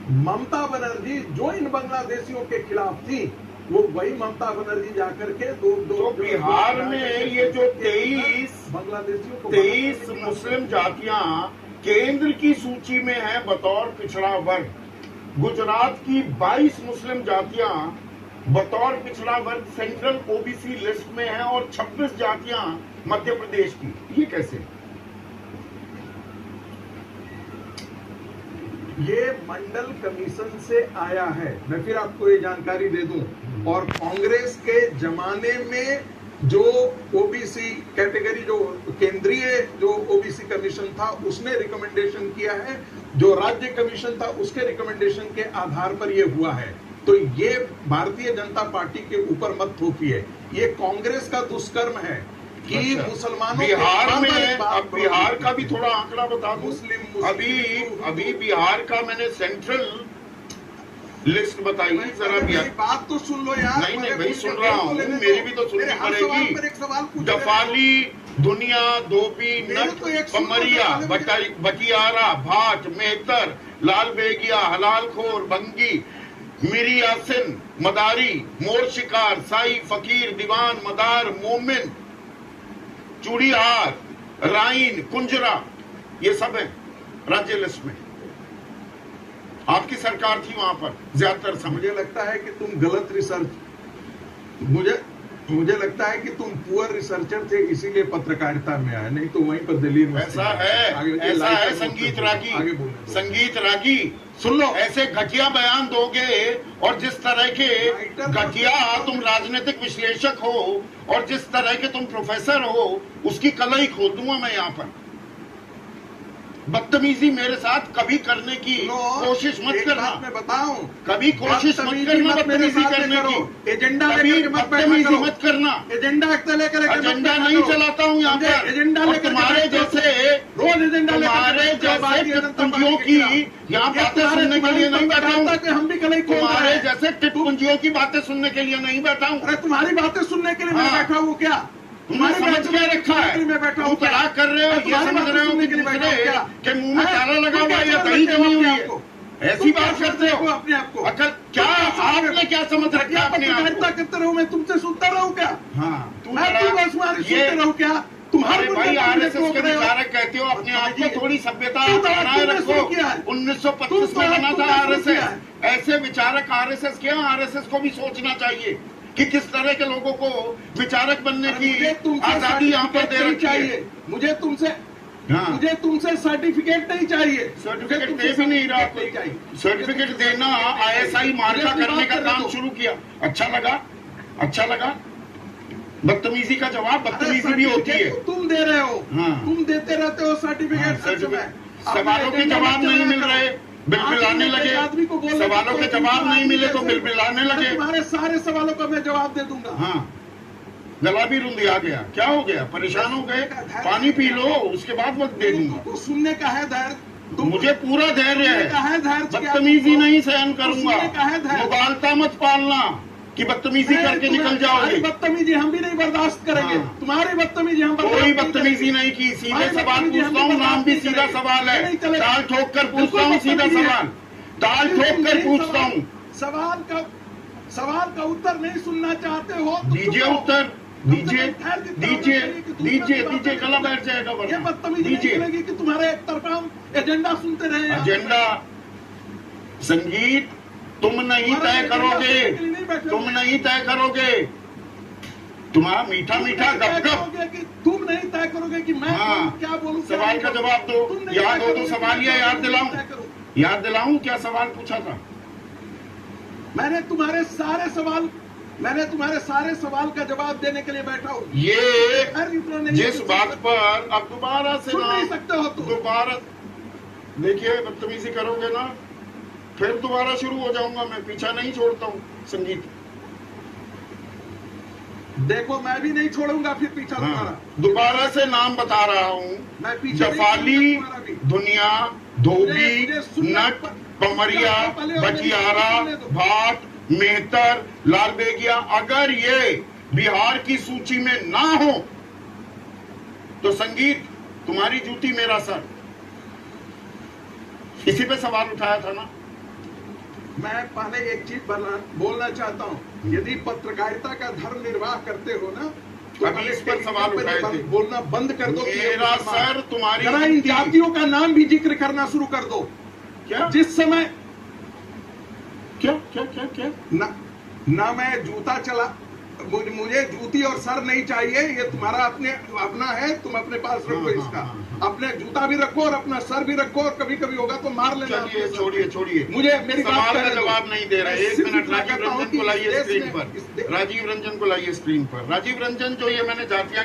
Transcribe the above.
ममता बनर्जी जो इन बांग्लादेशियों के खिलाफ थी, वो वही ममता बनर्जी जाकर के तो बिहार में ये जो 23 बांग्लादेशियों को 23 मुस्लिम जातियां केंद्र की सूची में है बतौर पिछड़ा वर्ग, गुजरात की 22 मुस्लिम जातियां बतौर पिछड़ा वर्ग सेंट्रल ओबीसी लिस्ट में है और 26 जातियां मध्य प्रदेश की, ये कैसे? ये मंडल कमीशन से आया है। मैं फिर आपको ये जानकारी दे दूं, और कांग्रेस के जमाने में जो ओबीसी कैटेगरी, जो केंद्रीय जो ओबीसी कमीशन था, उसने रिकमेंडेशन किया है, जो राज्य कमीशन था उसके रिकमेंडेशन के आधार पर ये हुआ है। तो ये भारतीय जनता पार्टी के ऊपर मत थोपिए, ये कांग्रेस का दुष्कर्म है कि अच्छा। मुसलमानों बिहार में, अब बिहार का भी थोड़ा आंकड़ा बता दूं। मुस्लिम अभी बिहार का मैंने सेंट्रल लिस्ट बताई, जरा बिहार बात तो सुन लो यार। नहीं भाई, सुन रहा हूँ, मेरी भी तो सुननी पड़ेगी। दफाली, दुनिया, धोबी, नट, पमरिया, बटियारा, भाट, मेहतर, लाल बेगिया, हलालखोर, बंगी, मीरी यासिन, मदारी, मोर शिकार, साई, फकीर, दीवान, मदार, मोमिन, चूड़ीहार, राइन, कुंजरा, ये सब है राज्य लिस्ट में। आपकी सरकार थी वहां पर ज्यादातर समय। मुझे लगता है कि तुम गलत रिसर्च, मुझे लगता है कि तुम पुअर रिसर्चर थे, इसीलिए पत्रकारिता में आए, नहीं तो वहीं पर दिल्ली में। ऐसा है संगीत रागी, संगीत रागी, सुन लो, ऐसे घटिया बयान दोगे और जिस तरह के घटिया तुम राजनीतिक विश्लेषक हो और जिस तरह के तुम प्रोफेसर हो, उसकी कलई खोल दूंगा मैं यहाँ पर। बदतमीजी मेरे साथ कभी करने की कोशिश मत करना। मैं बताऊं, कभी कोशिश मत करना बदतमीजी करने की। एजेंडा बदतमीजी मत करना। एजेंडा लेकर एजेंडा नहीं चलाता हूँ यहाँ पर। एजेंडा लेकर तुम्हारे जैसे रोज एजेंडा, तुम्हारे जैसे टिटपुंजियों की यहाँ बातें सुनने के लिए नहीं बैठा हूँ। हम भी कल तुम्हारे जैसे टिटपुंजियों की बातें सुनने के लिए नहीं बैठा हूँ। अरे तुम्हारी बातें सुनने के लिए मैं बैठा हूँ क्या? तुम्हारे समझ क्या रखा है? मैं बैठा हूँ, क्या कर रहे हो? ये समझ रहे हो कि मुंह में ताला लगा हुआ है या दही जमी हुई है? ऐसी बात करते हो अपने आप को। अकल क्या, आपने क्या समझ रखा अपने आप को? करते रहो, मैं तुमसे सुनता रहूं क्या? हाँ, सुनते रहूं क्या? तुम्हारे भाई आरएसएस के विचारक कहते हो अपने आप को, थोड़ी सभ्यता बनाए रखो। 1925 में बना था आरएसएस। ऐसे विचारक आरएसएस के, आरएसएस को भी सोचना चाहिए कि किस तरह के लोगों को विचारक बनने की आजादी यहाँ पर दे रखी है। मुझे तुमसे सर्टिफिकेट नहीं चाहिए। सर्टिफिकेट दे भी नहीं रहा कोई। सर्टिफिकेट देना, आईएसआई मार्का करने का काम शुरू किया। अच्छा लगा। बदतमीजी का जवाब बदतमीजी भी होती है। तुम दे रहे हो, तुम देते रहते हो सर्टिफिकेट। सवालों के जवाब नहीं मिल रहे, बिलबिलाने लगे। सवालों के जवाब नहीं मिले तो बिलबिलाने लगे। तुम्हारे सारे सवालों का मैं जवाब दे दूंगा। हाँ, गला भी रुंध आ गया, क्या हो गया? परेशान हो गए? पानी पी लो, उसके बाद वक्त दे दूंगा। सुनने का है धैर्य, मुझे पूरा धैर्य है। बदतमीजी नहीं सहन करूंगा। मुगालता मत पालना कि बदतमीजी करके निकल जाओगे। बदतमीजी हम भी नहीं बर्दाश्त करेंगे। तुम्हारी बदतमीजी हम कोई बदतमीजी नहीं की। सीधे सवाल पूछता हूँ, नाम भी सीधा सवाल है। दाल ठोक कर पूछता हूँ, सीधा सवाल, दाल ठोक कर पूछता हूँ। सवाल का उत्तर नहीं सुनना चाहते हो? दीजिए उत्तर, दीजिए, गला बैठ जाएगा। ये बदतमीजी लगेगी कि तुम्हारे एक तरफा एजेंडा सुनते रहे। एजेंडा, संगीत तुम नहीं तय करोगे। तुम्हारा मीठा गप। तुम नहीं तय करोगे कि मैं क्या बोलूं। सवाल का जवाब दो। याद हो तो सवाल याद दिलाऊं क्या सवाल पूछा था? मैंने तुम्हारे सारे सवाल का जवाब देने के लिए बैठा हूँ। ये जिस बात पर अब दोबारा से नहीं सकते हो तुम। दोबारा देखिए, बदतमीजी करोगे ना, फिर दोबारा शुरू हो जाऊंगा मैं। पीछा नहीं छोड़ता हूँ संगीत। देखो, मैं भी नहीं छोड़ूंगा फिर पीछा। दोबारा से नाम बता रहा हूँ। दफाली, दुनिया, धोबी, नट, पमरिया, बटियारा, भाट, मेहतर, लाल बेगिया, अगर ये बिहार की सूची में ना हो तो संगीत तुम्हारी जूती मेरा सर। इसी पे सवाल उठाया था ना। मैं पहले एक चीज बोलना चाहता हूँ, यदि पत्रकारिता का धर्म निर्वाह करते हो ना तो अभी इस पर सवाल उठाए थे, बोलना बंद कर दो। मेरा सर तुम्हारी जरा इन जातियों का नाम भी जिक्र करना शुरू कर दो। क्या जिस समय क्या क्या क्या क्या ना मैं जूता चला, मुझे जूती और सर नहीं चाहिए, ये तुम्हारा अपना है, तुम अपने पास रखो इसका। अपने जूता भी रखो और अपना सर भी रखो, और कभी कभी होगा तो मार लेना। छोड़िए मुझे मेरी सवाल का जवाब नहीं दे रहे। 1 मिनट राजीव रंजन को लाइए स्क्रीन पर। राजीव रंजन को लाइए स्क्रीन पर। राजीव रंजन, जो ये मैंने जातियां